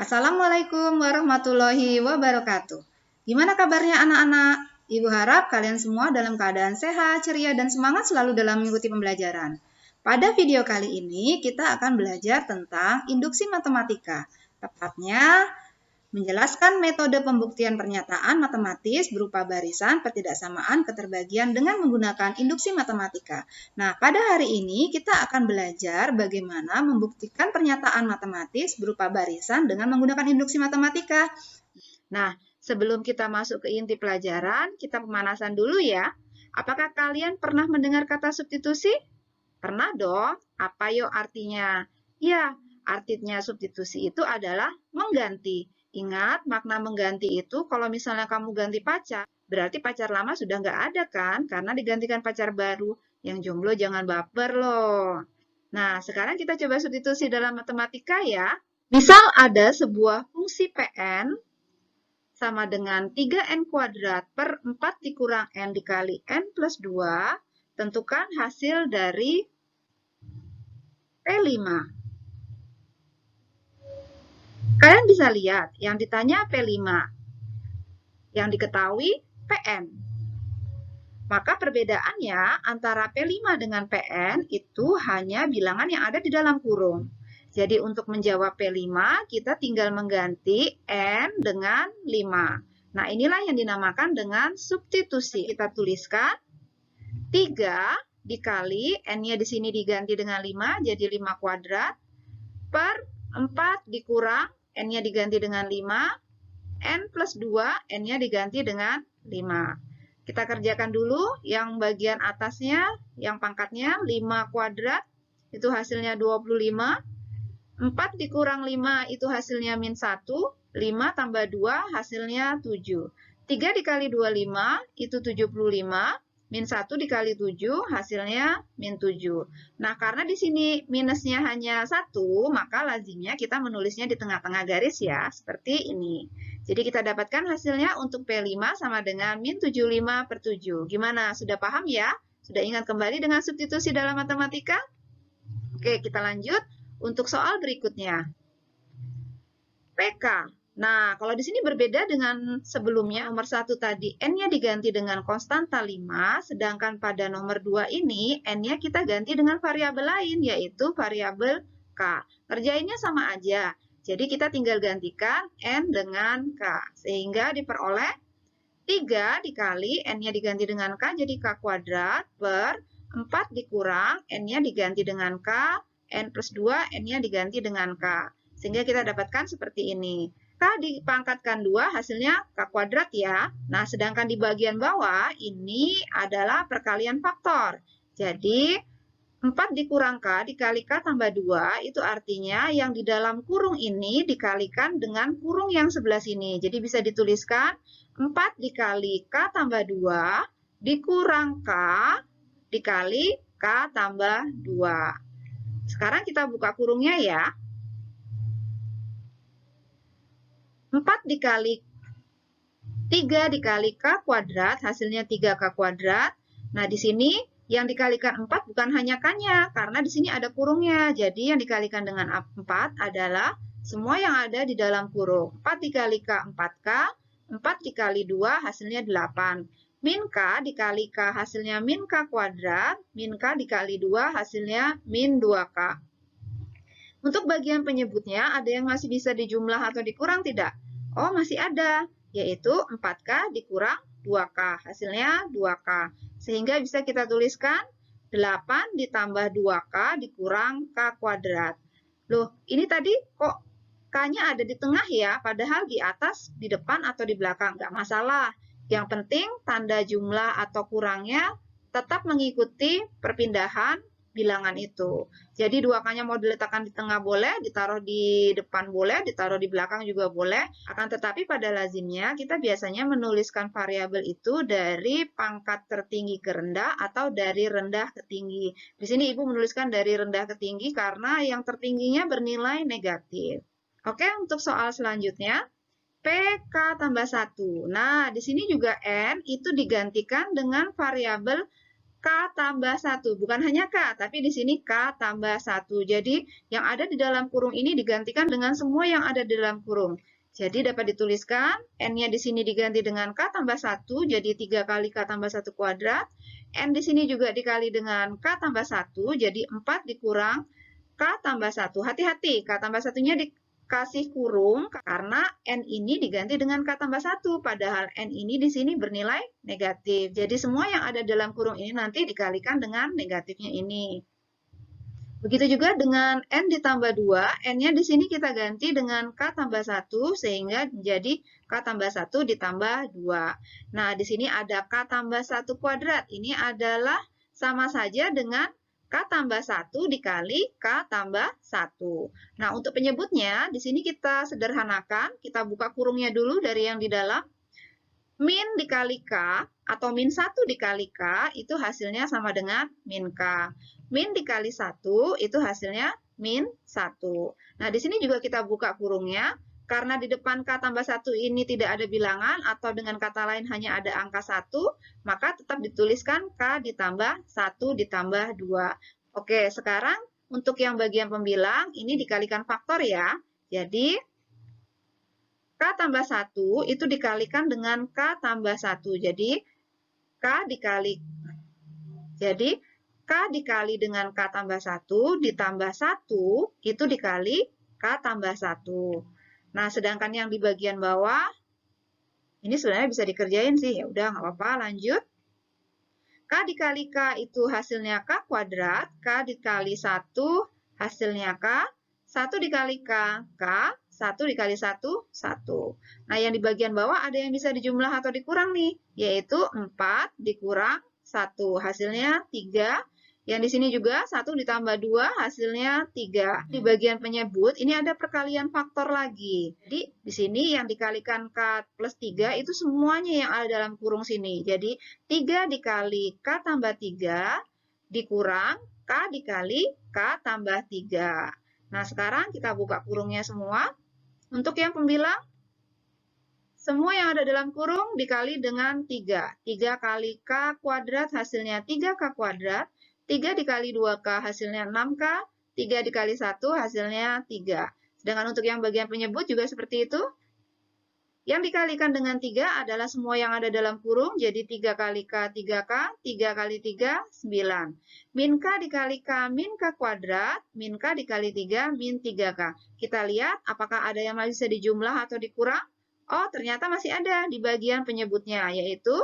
Assalamualaikum warahmatullahi wabarakatuh. Gimana kabarnya anak-anak? Ibu harap kalian semua dalam keadaan sehat, ceria, dan semangat selalu dalam mengikuti pembelajaran. Pada video kali ini kita akan belajar tentang induksi matematika. Tepatnya menjelaskan metode pembuktian pernyataan matematis berupa barisan, pertidaksamaan, keterbagian dengan menggunakan induksi matematika. Nah, pada hari ini kita akan belajar bagaimana membuktikan pernyataan matematis berupa barisan dengan menggunakan induksi matematika. Nah, sebelum kita masuk ke inti pelajaran, kita pemanasan dulu ya. Apakah kalian pernah mendengar kata substitusi? Pernah dong. Apa yuk artinya? Ya, artinya substitusi itu adalah mengganti. Ingat, makna mengganti itu kalau misalnya kamu ganti pacar, berarti pacar lama sudah nggak ada kan? Karena digantikan pacar baru. Yang jomblo jangan baper loh. Nah, sekarang kita coba substitusi dalam matematika ya. Misal ada sebuah fungsi Pn sama dengan 3n kuadrat per 4 dikurang n dikali n plus 2. Tentukan hasil dari P5. Kalian bisa lihat, yang ditanya P5, yang diketahui Pn. Maka perbedaannya antara P5 dengan Pn itu hanya bilangan yang ada di dalam kurung. Jadi untuk menjawab P5, kita tinggal mengganti N dengan 5. Nah, inilah yang dinamakan dengan substitusi. Kita tuliskan 3 dikali, N-nya di sini diganti dengan 5, jadi 5 kuadrat, per 4 dikurang, N-nya diganti dengan 5, N plus 2, N-nya diganti dengan 5. Kita kerjakan dulu yang bagian atasnya, yang pangkatnya 5 kuadrat, itu hasilnya 25. 4 dikurang 5 itu hasilnya min 1, 5 tambah 2 hasilnya 7. 3 dikali 25 itu 75, min 1 dikali 7 hasilnya min 7. Nah, karena di sini minusnya hanya 1, maka lazimnya kita menulisnya di tengah-tengah garis ya, seperti ini. Jadi kita dapatkan hasilnya untuk P5 sama dengan min 75 per 7. Gimana? Sudah paham ya? Sudah ingat kembali dengan substitusi dalam matematika? Oke, kita lanjut. Untuk soal berikutnya, PK. Nah, kalau di sini berbeda dengan sebelumnya, nomor 1 tadi N-nya diganti dengan konstanta 5, sedangkan pada nomor 2 ini N-nya kita ganti dengan variabel lain, yaitu variabel K. Kerjainnya sama aja, jadi kita tinggal gantikan N dengan K, sehingga diperoleh 3 dikali N-nya diganti dengan K, jadi K kuadrat, per 4 dikurang N-nya diganti dengan K, N plus 2, N-nya diganti dengan K. Sehingga kita dapatkan seperti ini. K dipangkatkan 2, hasilnya K kuadrat ya. Nah, sedangkan di bagian bawah, ini adalah perkalian faktor. Jadi, 4 dikurang K dikali K tambah 2, itu artinya yang di dalam kurung ini dikalikan dengan kurung yang sebelah sini. Jadi, bisa dituliskan 4 dikali K tambah 2 dikurang K dikali K tambah 2. Sekarang kita buka kurungnya ya. 4 dikali 3 dikali K kuadrat, hasilnya 3K kuadrat. Nah, di sini yang dikalikan 4 bukan hanya K-nya, karena di sini ada kurungnya. Jadi, yang dikalikan dengan 4 adalah semua yang ada di dalam kurung. 4 dikali K, 4K. 4 dikali 2, hasilnya 8. Min K dikali K hasilnya min K kuadrat, min K dikali 2 hasilnya min 2K. Untuk bagian penyebutnya, ada yang masih bisa dijumlah atau dikurang tidak? Oh, masih ada, yaitu 4K dikurang 2K, hasilnya 2K. Sehingga bisa kita tuliskan 8 ditambah 2K dikurang K kuadrat. Loh, ini tadi kok K-nya ada di tengah ya, padahal di atas, di depan, atau di belakang. Nggak masalah. Yang penting tanda jumlah atau kurangnya tetap mengikuti perpindahan bilangan itu. Jadi 2K-nya mau diletakkan di tengah boleh, ditaruh di depan boleh, ditaruh di belakang juga boleh. Akan tetapi pada lazimnya kita biasanya menuliskan variabel itu dari pangkat tertinggi ke rendah atau dari rendah ke tinggi. Di sini Ibu menuliskan dari rendah ke tinggi karena yang tertingginya bernilai negatif. Oke, untuk soal selanjutnya. PK tambah 1. Nah, di sini juga N itu digantikan dengan variabel K tambah 1. Bukan hanya K, tapi di sini K tambah 1. Jadi, yang ada di dalam kurung ini digantikan dengan semua yang ada di dalam kurung. Jadi, dapat dituliskan, N-nya di sini diganti dengan K tambah 1, jadi 3 kali K tambah 1 kuadrat. N di sini juga dikali dengan K tambah 1, jadi 4 dikurang K tambah 1. Hati-hati, K tambah 1-nya dikasih kurung karena N ini diganti dengan K tambah 1. Padahal N ini di sini bernilai negatif. Jadi semua yang ada dalam kurung ini nanti dikalikan dengan negatifnya ini. Begitu juga dengan N ditambah 2, N-nya di sini kita ganti dengan K tambah 1, sehingga menjadi K tambah 1 ditambah 2. Nah, di sini ada K tambah 1 kuadrat. Ini adalah sama saja dengan K tambah 1 dikali K tambah 1. Nah, untuk penyebutnya, di sini kita sederhanakan. Kita buka kurungnya dulu dari yang di dalam. Min dikali K atau min 1 dikali K itu hasilnya sama dengan min K. Min dikali 1 itu hasilnya min 1. Nah, di sini juga kita buka kurungnya. Karena di depan K tambah 1 ini tidak ada bilangan atau dengan kata lain hanya ada angka 1, maka tetap dituliskan K ditambah 1 ditambah 2. Oke, sekarang untuk yang bagian pembilang ini dikalikan faktor ya. Jadi, K tambah 1 itu dikalikan dengan K tambah 1. Jadi, K dikali dengan K tambah 1 ditambah 1 itu dikali K tambah 1. Nah, sedangkan yang di bagian bawah, ini sebenarnya bisa dikerjain sih. Ya udah, nggak apa-apa, lanjut. K dikali K itu hasilnya K kuadrat. K dikali 1 hasilnya K. 1 dikali K, K. 1 dikali 1, 1. Nah, yang di bagian bawah ada yang bisa dijumlah atau dikurang nih, yaitu 4 dikurang 1, hasilnya 3. Yang di sini juga 1 ditambah 2, hasilnya 3. Di bagian penyebut, ini ada perkalian faktor lagi. Jadi, di sini yang dikalikan K plus 3 itu semuanya yang ada dalam kurung sini. Jadi, 3 dikali K tambah 3 dikurang K dikali K tambah 3. Nah, sekarang kita buka kurungnya semua. Untuk yang pembilang, semua yang ada dalam kurung dikali dengan 3. 3 kali K kuadrat hasilnya 3K kuadrat. 3 dikali 2K hasilnya 6K. 3 dikali 1 hasilnya 3. Sedangkan untuk yang bagian penyebut juga seperti itu. Yang dikalikan dengan 3 adalah semua yang ada dalam kurung, jadi 3 kali K, 3K, 3 kali 3, 9. Min K dikali K, min K kuadrat, min K dikali 3, min 3K. Kita lihat apakah ada yang masih bisa dijumlah atau dikurang? Oh, ternyata masih ada di bagian penyebutnya, yaitu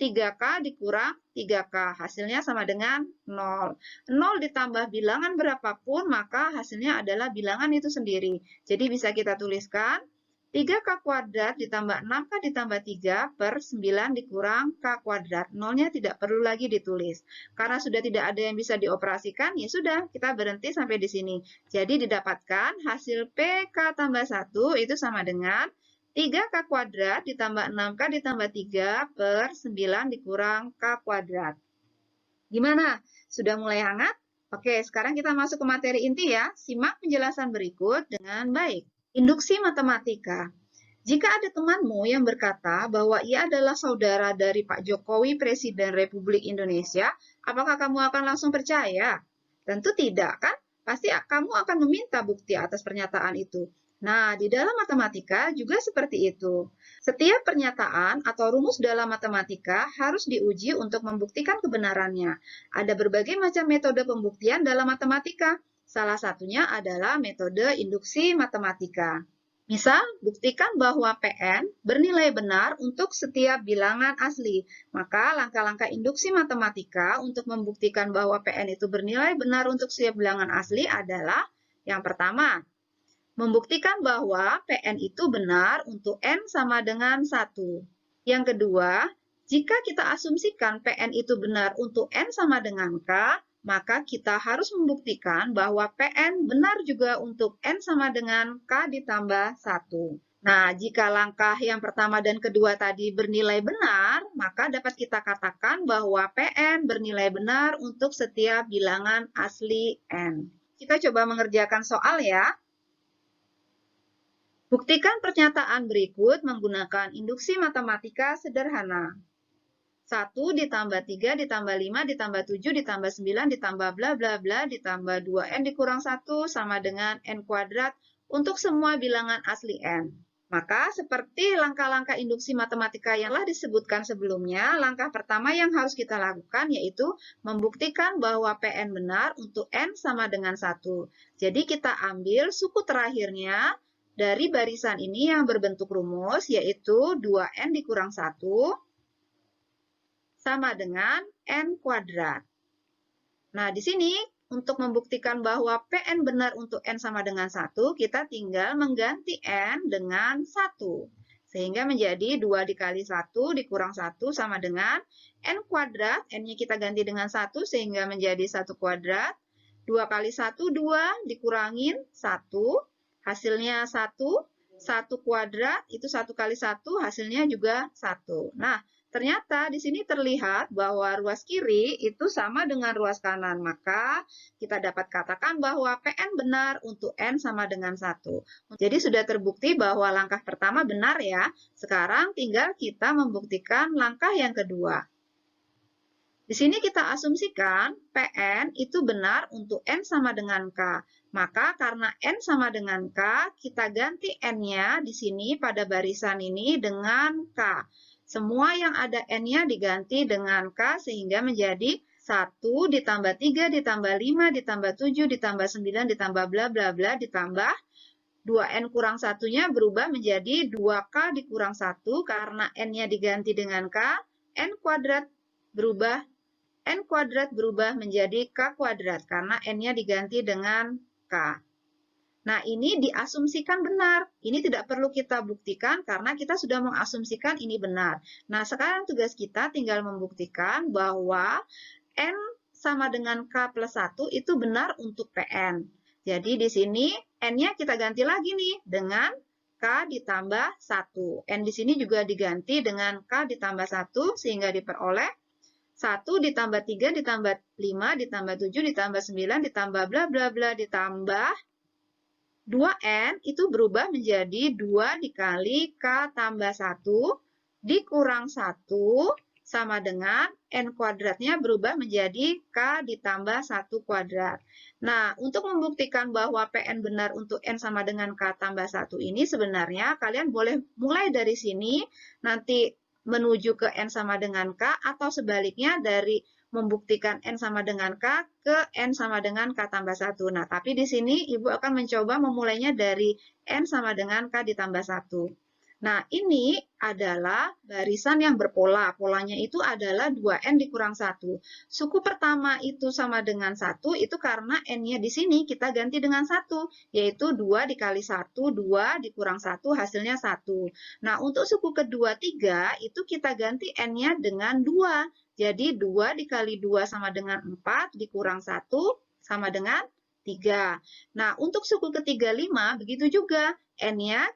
3K dikurang 3K. Hasilnya sama dengan 0. 0 ditambah bilangan berapapun, maka hasilnya adalah bilangan itu sendiri. Jadi bisa kita tuliskan 3K kuadrat ditambah 6K ditambah 3 per 9 dikurang K kuadrat. Nolnya tidak perlu lagi ditulis. Karena sudah tidak ada yang bisa dioperasikan, ya sudah, kita berhenti sampai di sini. Jadi didapatkan hasil PK tambah 1 itu sama dengan 3K kuadrat ditambah 6K ditambah 3 per 9 dikurang K kuadrat. Gimana? Sudah mulai hangat? Oke, sekarang kita masuk ke materi inti ya. Simak penjelasan berikut dengan baik. Induksi matematika. Jika ada temanmu yang berkata bahwa ia adalah saudara dari Pak Jokowi, Presiden Republik Indonesia, apakah kamu akan langsung percaya? Tentu tidak, kan? Pasti kamu akan meminta bukti atas pernyataan itu. Nah, di dalam matematika juga seperti itu. Setiap pernyataan atau rumus dalam matematika harus diuji untuk membuktikan kebenarannya. Ada berbagai macam metode pembuktian dalam matematika. Salah satunya adalah metode induksi matematika. Misal, buktikan bahwa PN bernilai benar untuk setiap bilangan asli. Maka langkah-langkah induksi matematika untuk membuktikan bahwa PN itu bernilai benar untuk setiap bilangan asli adalah yang pertama, membuktikan bahwa PN itu benar untuk N sama dengan 1. Yang kedua, jika kita asumsikan PN itu benar untuk N sama dengan K, maka kita harus membuktikan bahwa PN benar juga untuk N sama dengan K ditambah 1. Nah, jika langkah yang pertama dan kedua tadi bernilai benar, maka dapat kita katakan bahwa PN bernilai benar untuk setiap bilangan asli N. Kita coba mengerjakan soal ya. Buktikan pernyataan berikut menggunakan induksi matematika sederhana. 1 ditambah 3 ditambah 5 ditambah 7 ditambah 9 ditambah bla bla bla ditambah 2n dikurang 1 sama dengan n kuadrat untuk semua bilangan asli n. Maka seperti langkah-langkah induksi matematika yang telah disebutkan sebelumnya, langkah pertama yang harus kita lakukan yaitu membuktikan bahwa Pn benar untuk n sama dengan 1. Jadi kita ambil suku terakhirnya dari barisan ini yang berbentuk rumus yaitu 2n dikurang 1 sama dengan n kuadrat. Nah, di sini untuk membuktikan bahwa Pn benar untuk n sama dengan 1, kita tinggal mengganti n dengan 1. Sehingga menjadi 2 dikali 1 dikurang 1 sama dengan n kuadrat. N-nya kita ganti dengan 1 sehingga menjadi 1 kuadrat. 2 kali 1, 2 dikurangin 1. Hasilnya 1. 1 kuadrat itu 1 kali 1 hasilnya juga 1. Nah, ternyata di sini terlihat bahwa ruas kiri itu sama dengan ruas kanan. Maka kita dapat katakan bahwa Pn benar untuk n sama dengan 1. Jadi sudah terbukti bahwa langkah pertama benar ya. Sekarang tinggal kita membuktikan langkah yang kedua. Di sini kita asumsikan Pn itu benar untuk n sama dengan k. Maka karena n sama dengan k, kita ganti n-nya di sini pada barisan ini dengan k. Semua yang ada n-nya diganti dengan k sehingga menjadi 1 ditambah 3 ditambah 5 ditambah 7 ditambah 9 ditambah bla bla bla ditambah 2n kurang 1-nya berubah menjadi 2k dikurang 1 karena n-nya diganti dengan k, n kuadrat berubah menjadi k kuadrat karena n-nya diganti dengan k. Nah, ini diasumsikan benar. Ini tidak perlu kita buktikan karena kita sudah mengasumsikan ini benar. Nah, sekarang tugas kita tinggal membuktikan bahwa n sama dengan k plus 1 itu benar untuk Pn. Jadi, di sini n-nya kita ganti lagi nih dengan k ditambah 1. N di sini juga diganti dengan k ditambah 1 sehingga diperoleh 1 ditambah 3 ditambah 5 ditambah 7 ditambah 9 ditambah bla bla bla ditambah 2n itu berubah menjadi 2 dikali k tambah 1 dikurang 1 sama dengan n kuadratnya berubah menjadi k ditambah 1 kuadrat. Nah, untuk membuktikan bahwa Pn benar untuk n sama dengan k tambah 1 ini sebenarnya kalian boleh mulai dari sini nanti menuju ke n sama dengan k atau sebaliknya dari membuktikan n sama dengan k ke n sama dengan k tambah 1. Nah, tapi di sini Ibu akan mencoba memulainya dari n sama dengan k ditambah 1. Nah, ini adalah barisan yang berpola. Polanya itu adalah 2n dikurang 1. Suku pertama itu sama dengan 1, itu karena n-nya di sini kita ganti dengan 1, yaitu 2 dikali 1, 2 dikurang 1, hasilnya 1. Nah, untuk suku kedua 3, itu kita ganti n-nya dengan 2. Jadi 2 dikali 2 sama dengan 4, dikurang 1 sama dengan 3. Nah, untuk suku ketiga 5, begitu juga. N-nya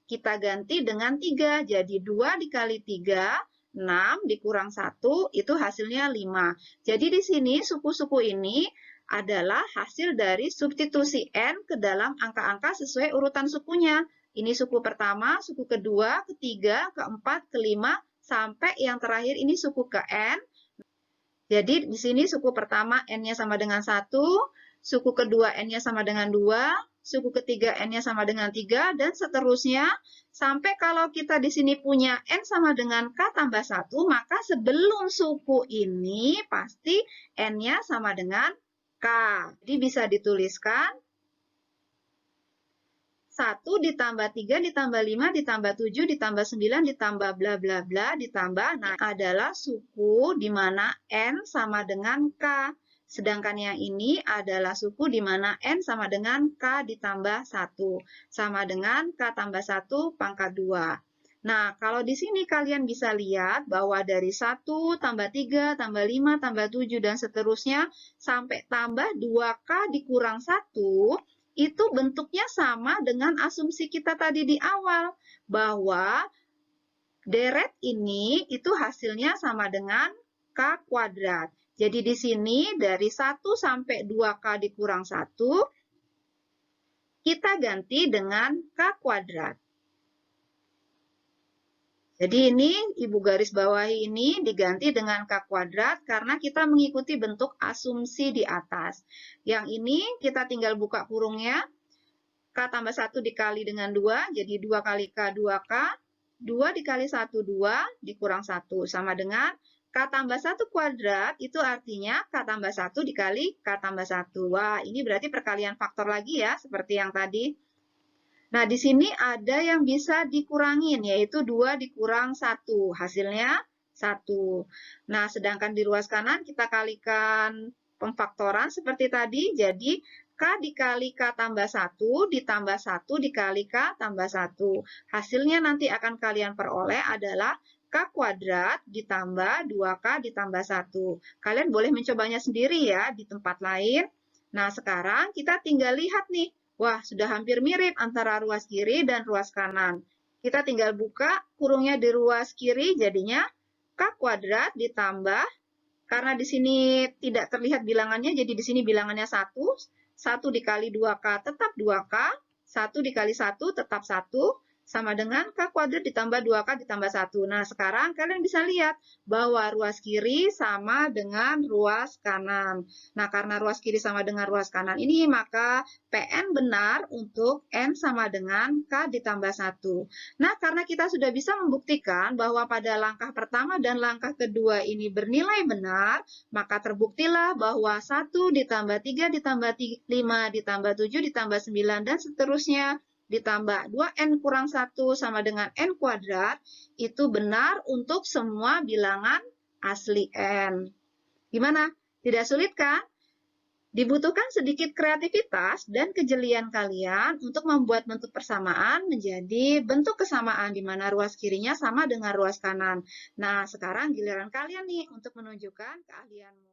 kita ganti dengan 3. Jadi 2 dikali 3, 6 dikurang 1, itu hasilnya 5. Jadi di sini suku-suku ini adalah hasil dari substitusi n ke dalam angka-angka sesuai urutan sukunya. Ini suku pertama, suku kedua, ketiga, keempat, kelima, sampai yang terakhir ini suku ke n. Jadi di sini suku pertama n-nya sama dengan 1, suku kedua n-nya sama dengan 2, suku ketiga n-nya sama dengan 3, dan seterusnya. Sampai kalau kita di sini punya n sama dengan k tambah 1, maka sebelum suku ini pasti n-nya sama dengan k. Jadi bisa dituliskan 1 ditambah 3 ditambah 5 ditambah 7 ditambah 9 ditambah bla bla bla ditambah. Nah, adalah suku di mana n sama dengan k. Sedangkan yang ini adalah suku di mana n sama dengan k ditambah 1. Sama dengan k tambah 1 pangkat 2. Nah, kalau di sini kalian bisa lihat bahwa dari 1 tambah 3 tambah 5 tambah 7 dan seterusnya sampai tambah 2k dikurang 1, itu bentuknya sama dengan asumsi kita tadi di awal, bahwa deret ini itu hasilnya sama dengan k kuadrat. Jadi di sini dari 1 sampai 2k dikurang 1, kita ganti dengan k kuadrat. Jadi ini Ibu garis bawahi ini diganti dengan K kuadrat karena kita mengikuti bentuk asumsi di atas. Yang ini kita tinggal buka kurungnya. K tambah 1 dikali dengan 2, jadi 2 kali K, 2K. 2 dikali 1, 2, dikurang 1. Sama dengan K tambah 1 kuadrat, itu artinya K tambah 1 dikali K tambah 1. Wah, ini berarti perkalian faktor lagi ya, seperti yang tadi. Nah, di sini ada yang bisa dikurangin, yaitu 2 dikurang 1. Hasilnya 1. Nah, sedangkan di ruas kanan kita kalikan pemfaktoran seperti tadi. Jadi, K dikali K tambah 1 ditambah 1 dikali K tambah 1. Hasilnya nanti akan kalian peroleh adalah K kuadrat ditambah 2K ditambah 1. Kalian boleh mencobanya sendiri ya di tempat lain. Nah, sekarang kita tinggal lihat nih. Wah, sudah hampir mirip antara ruas kiri dan ruas kanan. Kita tinggal buka kurungnya di ruas kiri, jadinya K kuadrat ditambah, karena di sini tidak terlihat bilangannya, jadi di sini bilangannya 1. 1 dikali 2K tetap 2K, 1 dikali 1 tetap 1, sama dengan K kuadrat ditambah 2K ditambah 1. Nah, sekarang kalian bisa lihat bahwa ruas kiri sama dengan ruas kanan. Nah, karena ruas kiri sama dengan ruas kanan ini, maka PN benar untuk N sama dengan K ditambah 1. Nah, karena kita sudah bisa membuktikan bahwa pada langkah pertama dan langkah kedua ini bernilai benar, maka terbuktilah bahwa 1 ditambah 3 ditambah 5 ditambah 7 ditambah 9 dan seterusnya ditambah 2N kurang 1 sama dengan N kuadrat, itu benar untuk semua bilangan asli N. Gimana? Tidak sulit kan? Dibutuhkan sedikit kreativitas dan kejelian kalian untuk membuat bentuk persamaan menjadi bentuk kesamaan di mana ruas kirinya sama dengan ruas kanan. Nah, sekarang giliran kalian nih untuk menunjukkan keahlianmu.